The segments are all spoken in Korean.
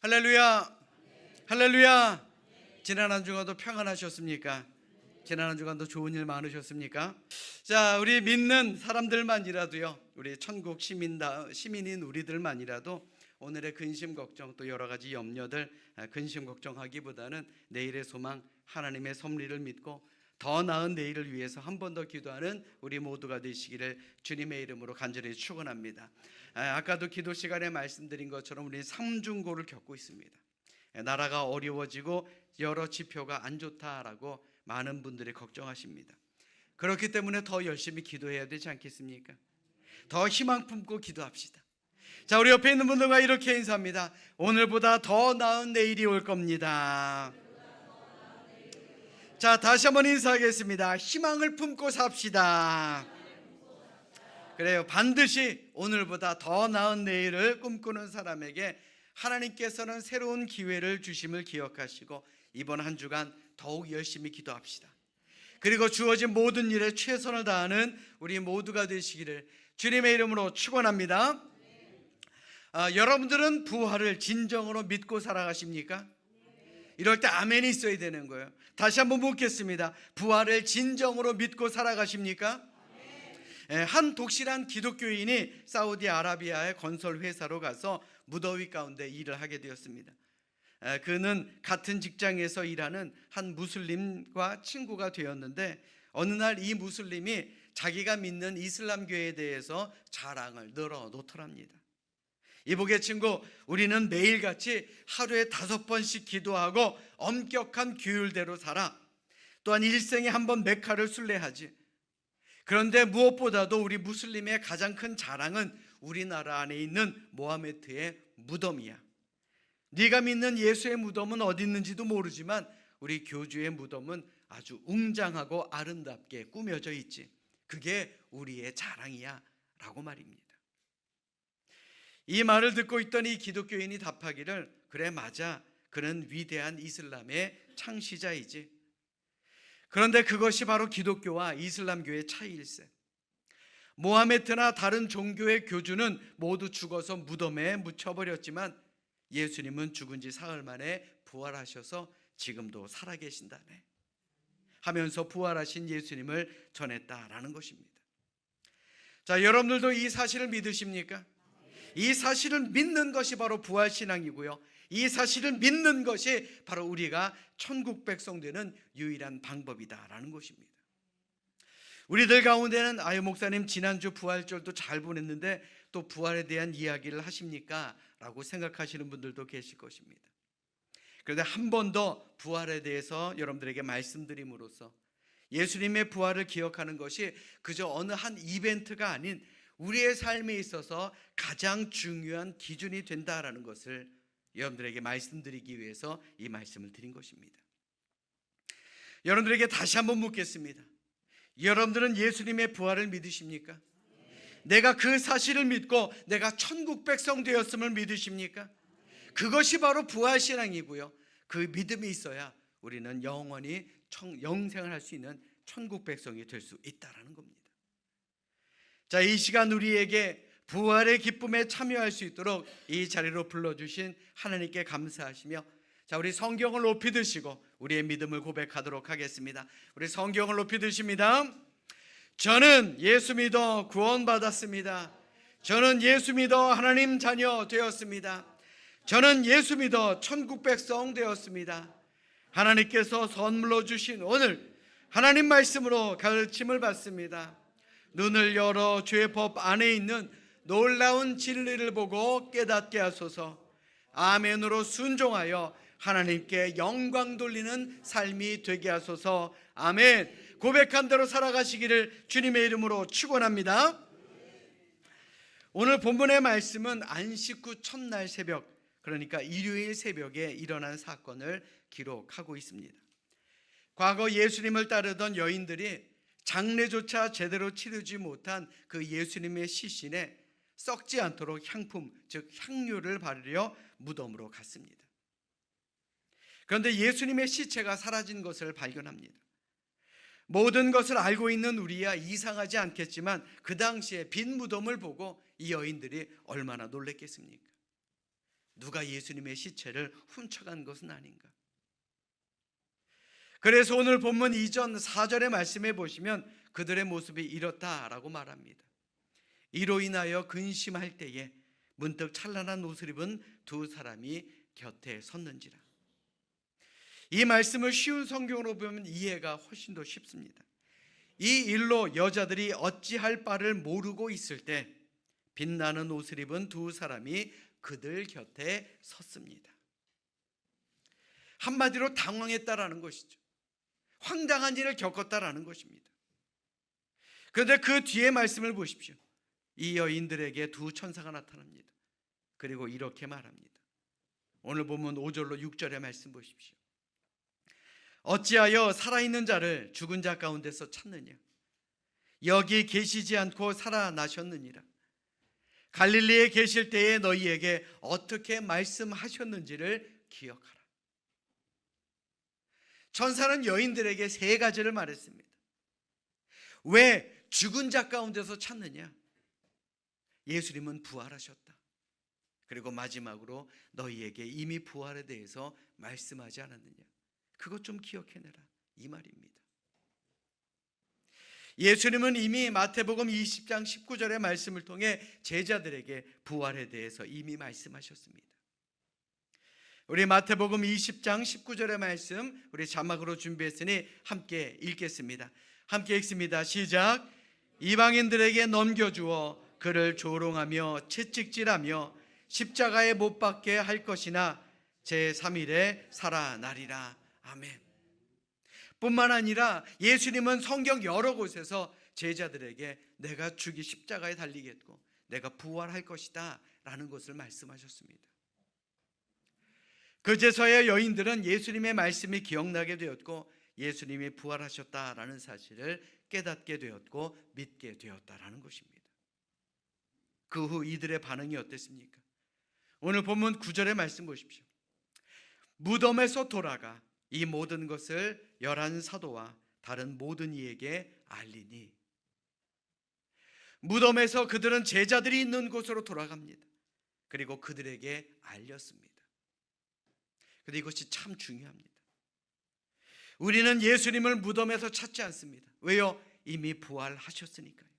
할렐루야, 할렐루야. 지난 한 주간도 평안하셨습니까? 지난 한 주간도 좋은 일 많으셨습니까? 자, 우리 믿는 사람들만이라도요, 우리 천국 시민인 우리들만이라도 오늘의 근심 걱정, 또 여러 가지 염려들 근심 걱정하기보다는 내일의 소망, 하나님의 섭리를 믿고 더 나은 내일을 위해서 한 번 더 기도하는 우리 모두가 되시기를 주님의 이름으로 간절히 축원합니다. 아까도 기도 시간에 말씀드린 것처럼 우리 삼중고를 겪고 있습니다. 나라가 어려워지고 여러 지표가 안 좋다라고 많은 분들이 걱정하십니다. 그렇기 때문에 더 열심히 기도해야 되지 않겠습니까? 더 희망 품고 기도합시다. 자, 우리 옆에 있는 분들과 이렇게 인사합니다. 오늘보다 더 나은 내일이 올 겁니다. 자, 다시 한번 인사하겠습니다. 희망을 품고 삽시다. 그래요. 반드시 오늘보다 더 나은 내일을 꿈꾸는 사람에게 하나님께서는 새로운 기회를 주심을 기억하시고 이번 한 주간 더욱 열심히 기도합시다. 그리고 주어진 모든 일에 최선을 다하는 우리 모두가 되시기를 주님의 이름으로 축원합니다. 여러분들은 부활을 진정으로 믿고 살아가십니까? 이럴 때 아멘이 있어야 되는 거예요. 다시 한번 묻겠습니다. 부활을 진정으로 믿고 살아가십니까? 한 독실한 기독교인이 사우디아라비아의 건설 회사로 가서 무더위 가운데 일을 하게 되었습니다. 그는 같은 직장에서 일하는 한 무슬림과 친구가 되었는데 어느 날 이 무슬림이 자기가 믿는 이슬람교에 대해서 자랑을 늘어놓더랍니다. 이보게 친구, 우리는 매일같이 하루에 5번씩 기도하고 엄격한 규율대로 살아. 또한 일생에 한 번 메카를 순례하지. 그런데 무엇보다도 우리 무슬림의 가장 큰 자랑은 우리나라 안에 있는 모하메트의 무덤이야. 네가 믿는 예수의 무덤은 어디 있는지도 모르지만 우리 교주의 무덤은 아주 웅장하고 아름답게 꾸며져 있지. 그게 우리의 자랑이야 라고 말입니다. 이 말을 듣고 있던 이 기독교인이 답하기를, 그래 맞아, 그는 위대한 이슬람의 창시자이지. 그런데 그것이 바로 기독교와 이슬람교의 차이일세. 모하메트나 다른 종교의 교주는 모두 죽어서 무덤에 묻혀버렸지만 예수님은 죽은 지 사흘 만에 부활하셔서 지금도 살아계신다네 하면서 부활하신 예수님을 전했다라는 것입니다. 자, 여러분들도 이 사실을 믿으십니까? 이 사실을 믿는 것이 바로 부활신앙이고요, 이 사실을 믿는 것이 바로 우리가 천국 백성 되는 유일한 방법이다라는 것입니다. 우리들 가운데는 아유 목사님 지난주 부활절도 잘 보냈는데 또 부활에 대한 이야기를 하십니까? 라고 생각하시는 분들도 계실 것입니다. 그런데 한 번 더 부활에 대해서 여러분들에게 말씀드림으로써 예수님의 부활을 기억하는 것이 그저 어느 한 이벤트가 아닌 우리의 삶에 있어서 가장 중요한 기준이 된다라는 것을 여러분들에게 말씀드리기 위해서 이 말씀을 드린 것입니다. 여러분들에게 다시 한번 묻겠습니다. 여러분들은 예수님의 부활을 믿으십니까? 내가 그 사실을 믿고 내가 천국 백성 되었음을 믿으십니까? 그것이 바로 부활신앙이고요, 그 믿음이 있어야 우리는 영원히 영생을 할 수 있는 천국 백성이 될 수 있다는 겁니다. 자, 이 시간 우리에게 부활의 기쁨에 참여할 수 있도록 이 자리로 불러주신 하나님께 감사하시며, 자, 우리 성경을 높이 드시고 우리의 믿음을 고백하도록 하겠습니다. 우리 성경을 높이 드십니다. 저는 예수 믿어 구원받았습니다. 저는 예수 믿어 하나님 자녀 되었습니다. 저는 예수 믿어 천국 백성 되었습니다. 하나님께서 선물로 주신 오늘 하나님 말씀으로 가르침을 받습니다. 눈을 열어 죄의 법 안에 있는 놀라운 진리를 보고 깨닫게 하소서. 아멘으로 순종하여 하나님께 영광 돌리는 삶이 되게 하소서. 아멘. 고백한 대로 살아가시기를 주님의 이름으로 축원합니다. 오늘 본문의 말씀은 안식 후 첫날 새벽, 그러니까 일요일 새벽에 일어난 사건을 기록하고 있습니다. 과거 예수님을 따르던 여인들이 장례조차 제대로 치르지 못한 그 예수님의 시신에 썩지 않도록 향품, 즉 향료를 바르려 무덤으로 갔습니다. 그런데 예수님의 시체가 사라진 것을 발견합니다. 모든 것을 알고 있는 우리야 이상하지 않겠지만 그 당시에 빈 무덤을 보고 이 여인들이 얼마나 놀랬겠습니까? 누가 예수님의 시체를 훔쳐간 것은 아닌가? 그래서 오늘 본문 이전 4절의 말씀에 보시면 그들의 모습이 이렇다라고 말합니다. 이로 인하여 근심할 때에 문득 찬란한 옷을 입은 두 사람이 곁에 섰는지라. 이 말씀을 쉬운 성경으로 보면 이해가 훨씬 더 쉽습니다. 이 일로 여자들이 어찌할 바를 모르고 있을 때 빛나는 옷을 입은 두 사람이 그들 곁에 섰습니다. 한마디로 당황했다라는 것이죠. 황당한 일을 겪었다라는 것입니다. 그런데 그 뒤에 말씀을 보십시오. 이 여인들에게 두 천사가 나타납니다. 그리고 이렇게 말합니다. 오늘 보면 5절로 6절의 말씀 보십시오. 어찌하여 살아있는 자를 죽은 자 가운데서 찾느냐? 여기 계시지 않고 살아나셨느니라. 갈릴리에 계실 때에 너희에게 어떻게 말씀하셨는지를 기억하라. 천사는 여인들에게 세 가지를 말했습니다. 왜 죽은 자 가운데서 찾느냐? 예수님은 부활하셨다. 그리고 마지막으로 너희에게 이미 부활에 대해서 말씀하지 않았느냐? 그것 좀 기억해내라, 이 말입니다. 예수님은 이미 마태복음 20장 19절의 말씀을 통해 제자들에게 부활에 대해서 이미 말씀하셨습니다. 우리 마태복음 20장 19절의 말씀 우리 자막으로 준비했으니 함께 읽겠습니다. 함께 읽습니다. 시작. 이방인들에게 넘겨주어 그를 조롱하며 채찍질하며 십자가에 못 박게 할 것이나 제3일에 살아나리라. 아멘. 뿐만 아니라 예수님은 성경 여러 곳에서 제자들에게 내가 죽이 십자가에 달리겠고 내가 부활할 것이다 라는 것을 말씀하셨습니다. 그제서야 여인들은 예수님의 말씀이 기억나게 되었고 예수님이 부활하셨다라는 사실을 깨닫게 되었고 믿게 되었다라는 것입니다. 그 후 이들의 반응이 어땠습니까? 오늘 본문 9절의 말씀 보십시오. 무덤에서 돌아가 이 모든 것을 11 사도와 다른 모든 이에게 알리니. 무덤에서 그들은 제자들이 있는 곳으로 돌아갑니다. 그리고 그들에게 알렸습니다. 그런데 이것이 참 중요합니다. 우리는 예수님을 무덤에서 찾지 않습니다. 왜요? 이미 부활하셨으니까요.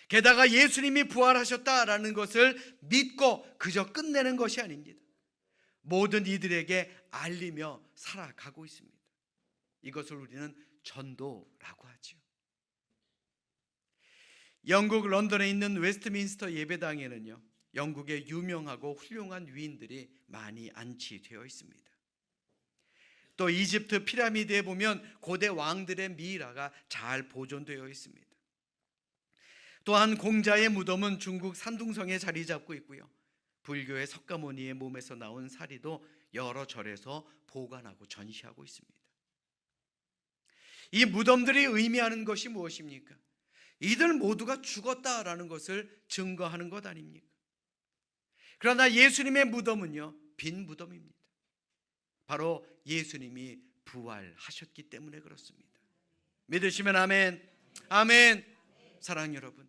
게다가 예수님이 부활하셨다라는 것을 믿고 그저 끝내는 것이 아닙니다. 모든 이들에게 알리며 살아가고 있습니다. 이것을 우리는 전도라고 하죠. 영국 런던에 있는 웨스트민스터 예배당에는요, 영국의 유명하고 훌륭한 위인들이 많이 안치되어 있습니다. 또 이집트 피라미드에 보면 고대 왕들의 미이라가 잘 보존되어 있습니다. 또한 공자의 무덤은 중국 산둥성에 자리 잡고 있고요. 불교의 석가모니의 몸에서 나온 사리도 여러 절에서 보관하고 전시하고 있습니다. 이 무덤들이 의미하는 것이 무엇입니까? 이들 모두가 죽었다라는 것을 증거하는 것 아닙니까? 그러나 예수님의 무덤은요, 빈 무덤입니다. 바로 예수님이 부활하셨기 때문에 그렇습니다. 믿으시면 아멘. 아멘. 사랑하는 여러분,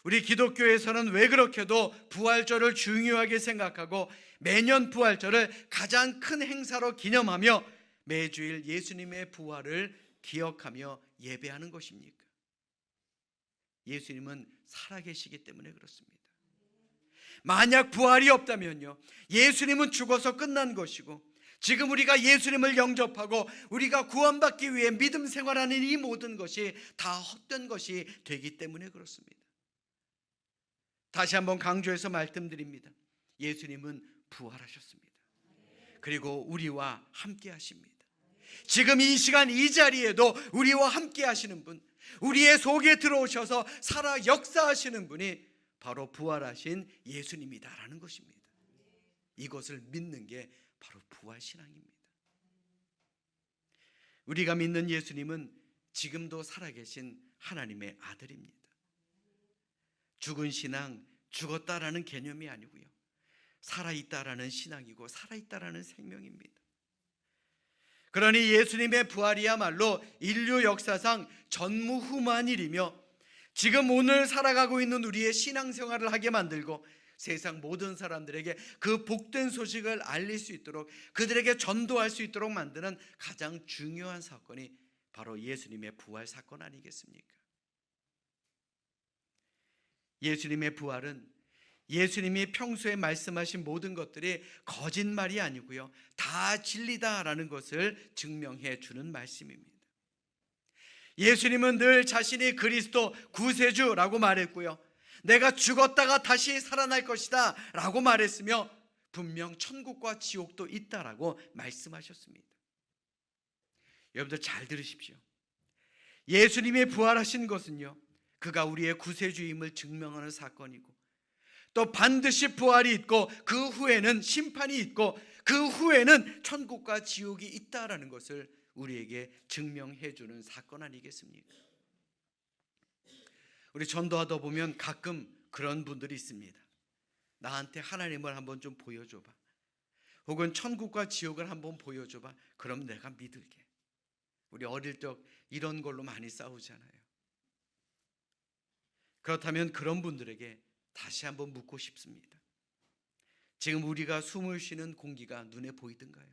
우리 기독교에서는 왜 그렇게도 부활절을 중요하게 생각하고 매년 부활절을 가장 큰 행사로 기념하며 매주일 예수님의 부활을 기억하며 예배하는 것입니까? 예수님은 살아계시기 때문에 그렇습니다. 만약 부활이 없다면요, 예수님은 죽어서 끝난 것이고 지금 우리가 예수님을 영접하고 우리가 구원받기 위해 믿음 생활하는 이 모든 것이 다 헛된 것이 되기 때문에 그렇습니다. 다시 한번 강조해서 말씀드립니다. 예수님은 부활하셨습니다. 그리고 우리와 함께 하십니다. 지금 이 시간 이 자리에도 우리와 함께 하시는 분, 우리의 속에 들어오셔서 살아 역사하시는 분이 바로 부활하신 예수님이다라는 것입니다. 이것을 믿는 게 바로 부활신앙입니다. 우리가 믿는 예수님은 지금도 살아계신 하나님의 아들입니다. 죽은 신앙, 죽었다라는 개념이 아니고요, 살아있다라는 신앙이고 살아있다라는 생명입니다. 그러니 예수님의 부활이야말로 인류 역사상 전무후무한 일이며 지금 오늘 살아가고 있는 우리의 신앙생활을 하게 만들고 세상 모든 사람들에게 그 복된 소식을 알릴 수 있도록, 그들에게 전도할 수 있도록 만드는 가장 중요한 사건이 바로 예수님의 부활 사건 아니겠습니까? 예수님의 부활은 예수님이 평소에 말씀하신 모든 것들이 거짓말이 아니고요, 다 진리다라는 것을 증명해 주는 말씀입니다. 예수님은 늘 자신이 그리스도 구세주라고 말했고요, 내가 죽었다가 다시 살아날 것이다 라고 말했으며 분명 천국과 지옥도 있다라고 말씀하셨습니다. 여러분들 잘 들으십시오. 예수님이 부활하신 것은요, 그가 우리의 구세주임을 증명하는 사건이고, 또 반드시 부활이 있고 그 후에는 심판이 있고 그 후에는 천국과 지옥이 있다라는 것을 우리에게 증명해 주는 사건 아니겠습니까? 우리 전도하다 보면 가끔 그런 분들이 있습니다. 나한테 하나님을 한번 좀 보여줘봐, 혹은 천국과 지옥을 한번 보여줘봐, 그럼 내가 믿을게. 우리 어릴 적 이런 걸로 많이 싸우잖아요. 그렇다면 그런 분들에게 다시 한번 묻고 싶습니다. 지금 우리가 숨을 쉬는 공기가 눈에 보이던가요?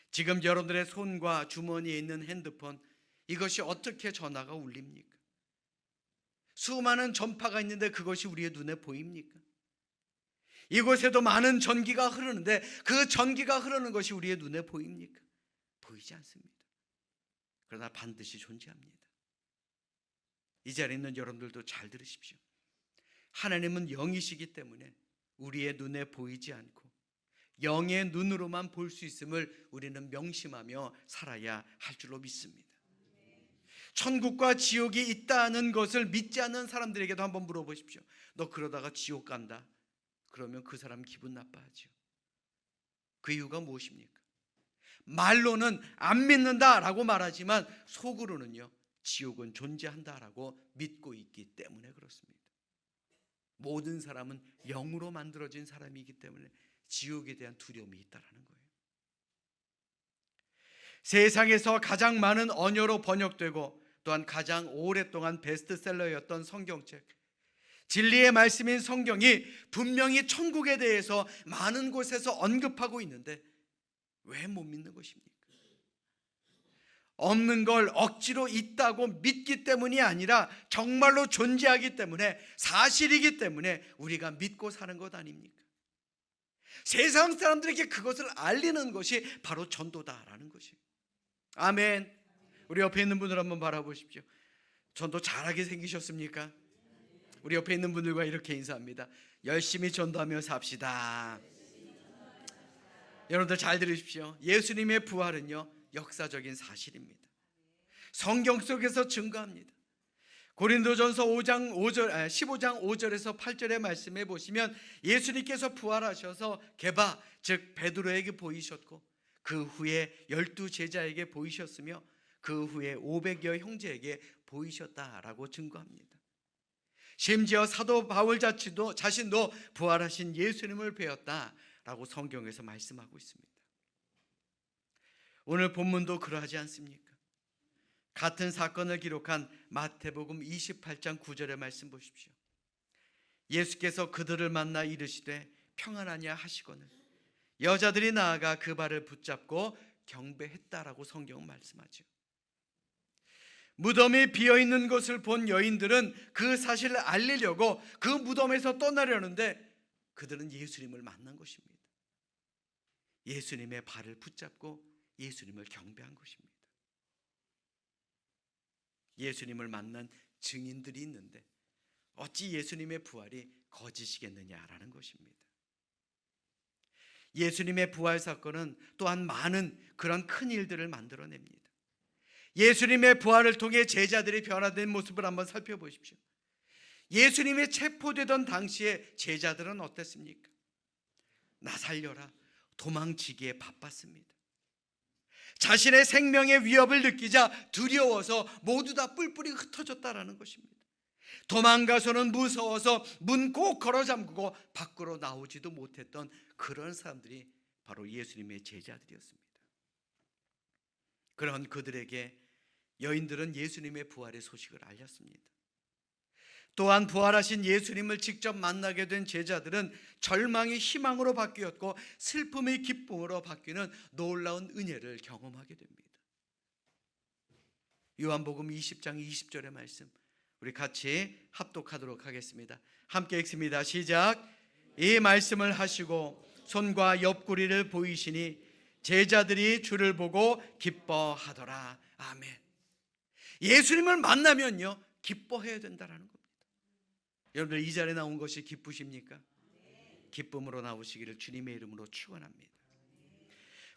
지금 여러분들의 손과 주머니에 있는 핸드폰, 이것이 어떻게 전화가 울립니까? 수많은 전파가 있는데 그것이 우리의 눈에 보입니까? 이곳에도 많은 전기가 흐르는데 그 전기가 흐르는 것이 우리의 눈에 보입니까? 보이지 않습니다. 그러나 반드시 존재합니다. 이 자리에 있는 여러분들도 잘 들으십시오. 하나님은 영이시기 때문에 우리의 눈에 보이지 않고 영의 눈으로만 볼 수 있음을 우리는 명심하며 살아야 할 줄로 믿습니다. 천국과 지옥이 있다는 것을 믿지 않는 사람들에게도 한번 물어보십시오. 너 그러다가 지옥 간다, 그러면 그 사람 기분 나빠하죠. 그 이유가 무엇입니까? 말로는 안 믿는다라고 말하지만 속으로는요, 지옥은 존재한다라고 믿고 있기 때문에 그렇습니다. 모든 사람은 영으로 만들어진 사람이기 때문에 지옥에 대한 두려움이 있다라는 거예요. 세상에서 가장 많은 언어로 번역되고 또한 가장 오랫동안 베스트셀러였던 성경책, 진리의 말씀인 성경이 분명히 천국에 대해서 많은 곳에서 언급하고 있는데 왜 못 믿는 것입니까? 없는 걸 억지로 있다고 믿기 때문이 아니라 정말로 존재하기 때문에, 사실이기 때문에 우리가 믿고 사는 것 아닙니까? 세상 사람들에게 그것을 알리는 것이 바로 전도다라는 것이에요. 아멘. 우리 옆에 있는 분들 한번 바라보십시오. 전도 잘하게 생기셨습니까? 우리 옆에 있는 분들과 이렇게 인사합니다. 열심히 전도하며 삽시다. 여러분들 잘 들으십시오. 예수님의 부활은요, 역사적인 사실입니다. 성경 속에서 증거합니다. 고린도전서 15장 5절에서 8절의 말씀에 보시면 예수님께서 부활하셔서 게바, 즉 베드로에게 보이셨고 그 후에 12 제자에게 보이셨으며 그 후에 500여 형제에게 보이셨다라고 증거합니다. 심지어 사도 바울 자신도 부활하신 예수님을 배웠다라고 성경에서 말씀하고 있습니다. 오늘 본문도 그러하지 않습니까? 같은 사건을 기록한 마태복음 28장 9절의 말씀 보십시오. 예수께서 그들을 만나 이르시되 평안하냐 하시거늘 여자들이 나아가 그 발을 붙잡고 경배했다라고 성경은 말씀하죠. 무덤이 비어있는 것을 본 여인들은 그 사실을 알리려고 그 무덤에서 떠나려는데 그들은 예수님을 만난 것입니다. 예수님의 발을 붙잡고 예수님을 경배한 것입니다. 예수님을 만난 증인들이 있는데 어찌 예수님의 부활이 거짓이겠느냐라는 것입니다. 예수님의 부활 사건은 또한 많은 그런 큰 일들을 만들어냅니다. 예수님의 부활을 통해 제자들이 변화된 모습을 한번 살펴보십시오. 예수님이 체포되던 당시에 제자들은 어땠습니까? 나 살려라, 도망치기에 바빴습니다. 자신의 생명의 위협을 느끼자 두려워서 모두 다 뿔뿔이 흩어졌다라는 것입니다. 도망가서는 무서워서 문 꼭 걸어 잠그고 밖으로 나오지도 못했던 그런 사람들이 바로 예수님의 제자들이었습니다. 그런 그들에게 여인들은 예수님의 부활의 소식을 알렸습니다. 또한 부활하신 예수님을 직접 만나게 된 제자들은 절망이 희망으로 바뀌었고 슬픔이 기쁨으로 바뀌는 놀라운 은혜를 경험하게 됩니다. 요한복음 20장 20절의 말씀 우리 같이 합독하도록 하겠습니다. 함께 읽습니다. 시작. 이 말씀을 하시고 손과 옆구리를 보이시니 제자들이 주를 보고 기뻐하더라. 아멘. 예수님을 만나면요 기뻐해야 된다라는 겁니다. 여러분들 이 자리에 나온 것이 기쁘십니까? 기쁨으로 나오시기를 주님의 이름으로 축원합니다.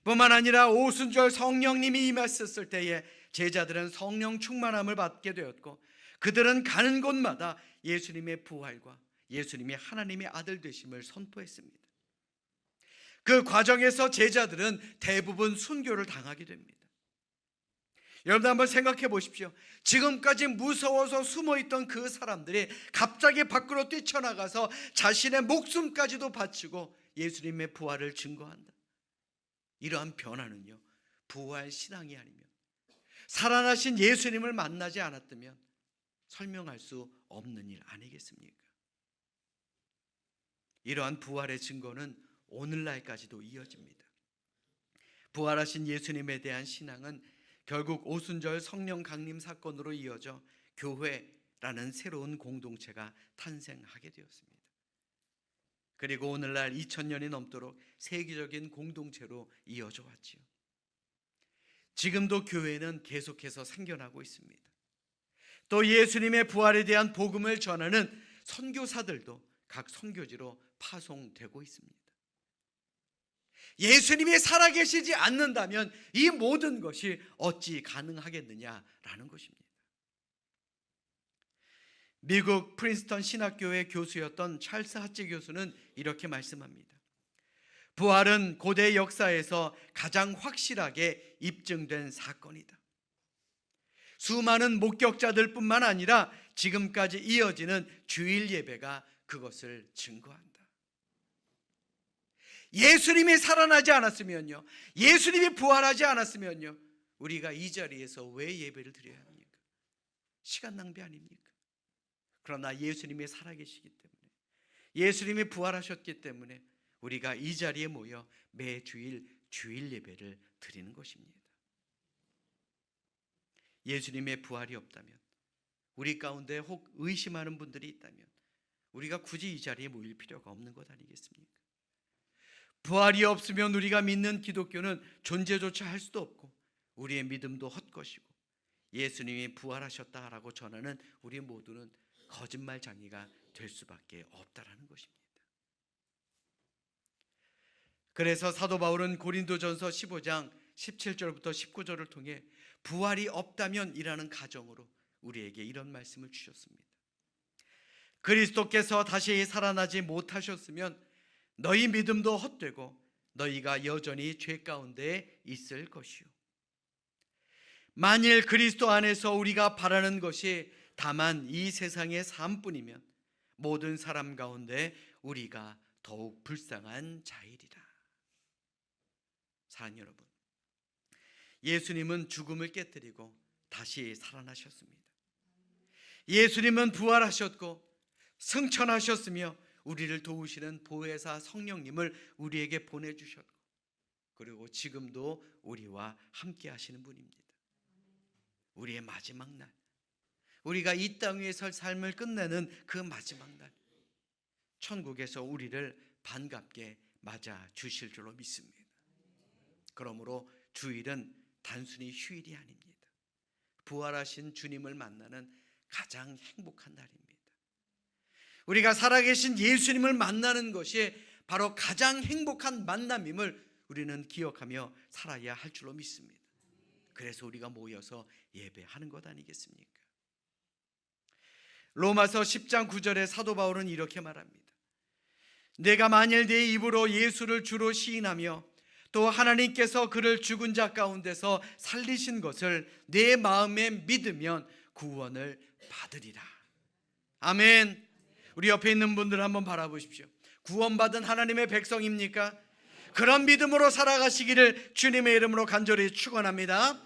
뿐만 아니라 오순절 성령님이 임하셨을 때에 제자들은 성령 충만함을 받게 되었고 그들은 가는 곳마다 예수님의 부활과 예수님이 하나님의 아들 되심을 선포했습니다. 그 과정에서 제자들은 대부분 순교를 당하게 됩니다. 여러분 한번 생각해 보십시오. 지금까지 무서워서 숨어있던 그 사람들이 갑자기 밖으로 뛰쳐나가서 자신의 목숨까지도 바치고 예수님의 부활을 증거한다. 이러한 변화는요 부활 신앙이 아니면 살아나신 예수님을 만나지 않았다면 설명할 수 없는 일 아니겠습니까? 이러한 부활의 증거는 오늘날까지도 이어집니다. 부활하신 예수님에 대한 신앙은 결국 오순절 성령 강림 사건으로 이어져 교회라는 새로운 공동체가 탄생하게 되었습니다. 그리고 오늘날 2000년이 넘도록 세계적인 공동체로 이어져 왔지요. 지금도 교회는 계속해서 생겨나고 있습니다. 또 예수님의 부활에 대한 복음을 전하는 선교사들도 각 선교지로 파송되고 있습니다. 예수님이 살아계시지 않는다면 이 모든 것이 어찌 가능하겠느냐라는 것입니다. 미국 프린스턴 신학교의 교수였던 찰스 하치 교수는 이렇게 말씀합니다. 부활은 고대 역사에서 가장 확실하게 입증된 사건이다. 수많은 목격자들 뿐만 아니라 지금까지 이어지는 주일 예배가 그것을 증거한다. 예수님이 살아나지 않았으면요, 예수님이 부활하지 않았으면요, 우리가 이 자리에서 왜 예배를 드려야 합니까? 시간 낭비 아닙니까? 그러나 예수님이 살아계시기 때문에, 예수님이 부활하셨기 때문에 우리가 이 자리에 모여 매주일 주일 예배를 드리는 것입니다. 예수님의 부활이 없다면, 우리 가운데 혹 의심하는 분들이 있다면 우리가 굳이 이 자리에 모일 필요가 없는 것 아니겠습니까? 부활이 없으면 우리가 믿는 기독교는 존재조차 할 수도 없고 우리의 믿음도 헛것이고 예수님이 부활하셨다라고 전하는 우리 모두는 거짓말쟁이가 될 수밖에 없다라는 것입니다. 그래서 사도 바울은 고린도전서 15장 17절부터 19절을 통해 부활이 없다면 이라는 가정으로 우리에게 이런 말씀을 주셨습니다. 그리스도께서 다시 살아나지 못하셨으면 너희 믿음도 헛되고 너희가 여전히 죄 가운데 있을 것이요. 만일 그리스도 안에서 우리가 바라는 것이 다만 이 세상의 삶뿐이면 모든 사람 가운데 우리가 더욱 불쌍한 자이리라. 사랑하는 여러분, 예수님은 죽음을 깨뜨리고 다시 살아나셨습니다. 예수님은 부활하셨고 승천하셨으며 우리를 도우시는 보혜사 성령님을 우리에게 보내주셨고 그리고 지금도 우리와 함께 하시는 분입니다. 우리의 마지막 날, 우리가 이 땅 위에 설 삶을 끝내는 그 마지막 날, 천국에서 우리를 반갑게 맞아 주실 줄로 믿습니다. 그러므로 주일은 단순히 휴일이 아닙니다. 부활하신 주님을 만나는 가장 행복한 날입니다. 우리가 살아계신 예수님을 만나는 것이 바로 가장 행복한 만남임을 우리는 기억하며 살아야 할 줄로 믿습니다. 그래서 우리가 모여서 예배하는 것 아니겠습니까? 로마서 10장 9절에 사도 바울은 이렇게 말합니다. 내가 만일 내 입으로 예수를 주로 시인하며 또 하나님께서 그를 죽은 자 가운데서 살리신 것을 내 마음에 믿으면 구원을 받으리라. 아멘. 우리 옆에 있는 분들 한번 바라보십시오. 구원받은 하나님의 백성입니까? 그런 믿음으로 살아가시기를 주님의 이름으로 간절히 축원합니다.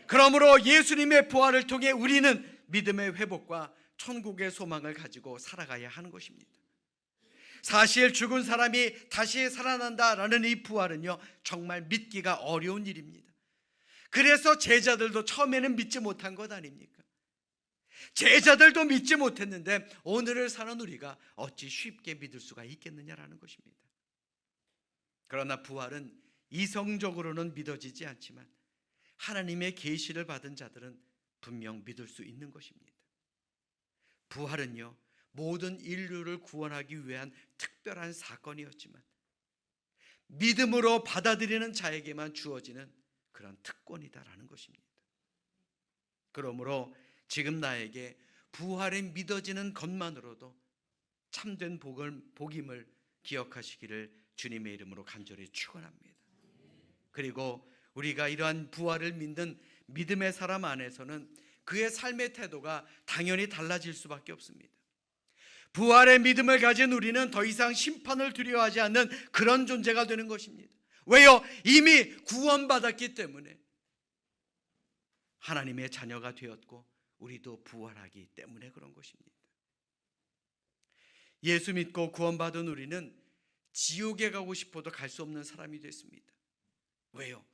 그러므로 예수님의 부활을 통해 우리는 믿음의 회복과 천국의 소망을 가지고 살아가야 하는 것입니다. 사실 죽은 사람이 다시 살아난다라는 이 부활은요, 정말 믿기가 어려운 일입니다. 그래서 제자들도 처음에는 믿지 못한 것 아닙니까? 제자들도 믿지 못했는데 오늘을 사는 우리가 어찌 쉽게 믿을 수가 있겠느냐라는 것입니다. 그러나 부활은 이성적으로는 믿어지지 않지만 하나님의 계시를 받은 자들은 분명 믿을 수 있는 것입니다. 부활은요, 모든 인류를 구원하기 위한 특별한 사건이었지만 믿음으로 받아들이는 자에게만 주어지는 그런 특권이다라는 것입니다. 그러므로 지금 나에게 부활이 믿어지는 것만으로도 참된 복임을 기억하시기를 주님의 이름으로 간절히 축원합니다. 그리고 우리가 이러한 부활을 믿는 믿음의 사람 안에서는 그의 삶의 태도가 당연히 달라질 수밖에 없습니다. 부활의 믿음을 가진 우리는 더 이상 심판을 두려워하지 않는 그런 존재가 되는 것입니다. 왜요? 이미 구원받았기 때문에, 하나님의 자녀가 되었고 우리도 부활하기 때문에 그런 것입니다. 예수 믿고 구원받은 우리는 지옥에 가고 싶어도 갈 수 없는 사람이 됐습니다. 왜요?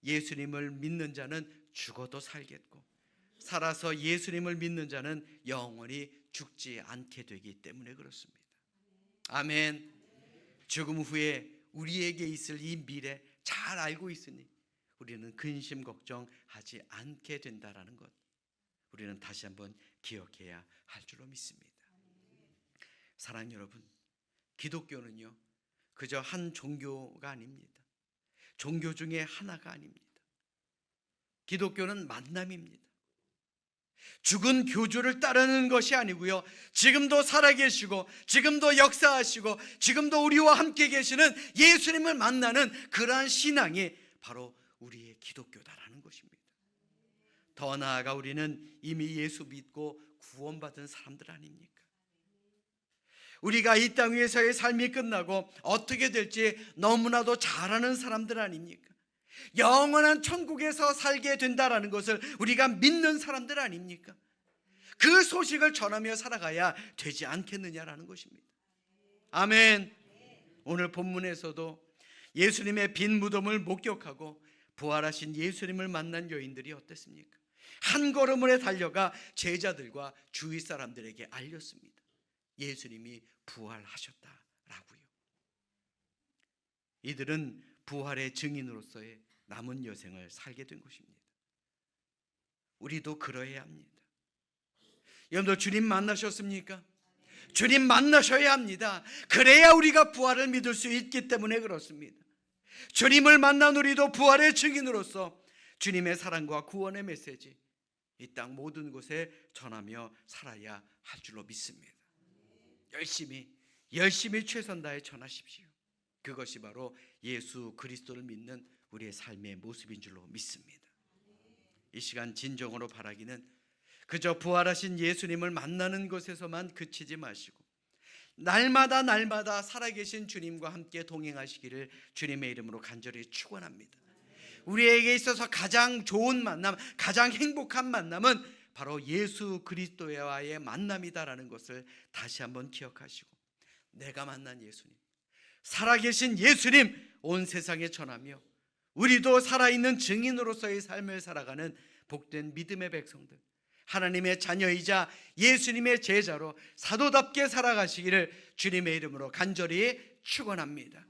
예수님을 믿는 자는 죽어도 살겠고 살아서 예수님을 믿는 자는 영원히 죽지 않게 되기 때문에 그렇습니다. 아멘. 죽음 후에 우리에게 있을 이 미래 잘 알고 있으니 우리는 근심 걱정하지 않게 된다라는 것, 우리는 다시 한번 기억해야 할 줄로 믿습니다. 사랑하는 여러분, 기독교는요 그저 한 종교가 아닙니다. 종교 중에 하나가 아닙니다. 기독교는 만남입니다. 죽은 교주를 따르는 것이 아니고요, 지금도 살아계시고 지금도 역사하시고 지금도 우리와 함께 계시는 예수님을 만나는 그러한 신앙이 바로 우리의 기독교다라는 것입니다. 더 나아가 우리는 이미 예수 믿고 구원받은 사람들 아닙니까? 우리가 이 땅 위에서의 삶이 끝나고 어떻게 될지 너무나도 잘 아는 사람들 아닙니까? 영원한 천국에서 살게 된다라는 것을 우리가 믿는 사람들 아닙니까? 그 소식을 전하며 살아가야 되지 않겠느냐라는 것입니다. 아멘. 오늘 본문에서도 예수님의 빈 무덤을 목격하고 부활하신 예수님을 만난 여인들이 어땠습니까? 한 걸음을 달려가 제자들과 주위 사람들에게 알렸습니다. 예수님이 부활하셨다라고요. 이들은 부활의 증인으로서의 남은 여생을 살게 된 것입니다. 우리도 그러해야 합니다. 여러분들 주님 만나셨습니까? 주님 만나셔야 합니다. 그래야 우리가 부활을 믿을 수 있기 때문에 그렇습니다. 주님을 만난 우리도 부활의 증인으로서 주님의 사랑과 구원의 메시지 이 땅 모든 곳에 전하며 살아야 할 줄로 믿습니다. 열심히 최선 다해 전하십시오. 그것이 바로 예수 그리스도를 믿는 우리의 삶의 모습인 줄로 믿습니다. 이 시간 진정으로 바라기는 그저 부활하신 예수님을 만나는 것에서만 그치지 마시고 날마다 살아계신 주님과 함께 동행하시기를 주님의 이름으로 간절히 축원합니다. 우리에게 있어서 가장 좋은 만남, 가장 행복한 만남은 바로 예수 그리스도와의 만남이다라는 것을 다시 한번 기억하시고, 내가 만난 예수님, 살아계신 예수님 온 세상에 전하며 우리도 살아있는 증인으로서의 삶을 살아가는 복된 믿음의 백성들, 하나님의 자녀이자 예수님의 제자로 사도답게 살아가시기를 주님의 이름으로 간절히 축원합니다.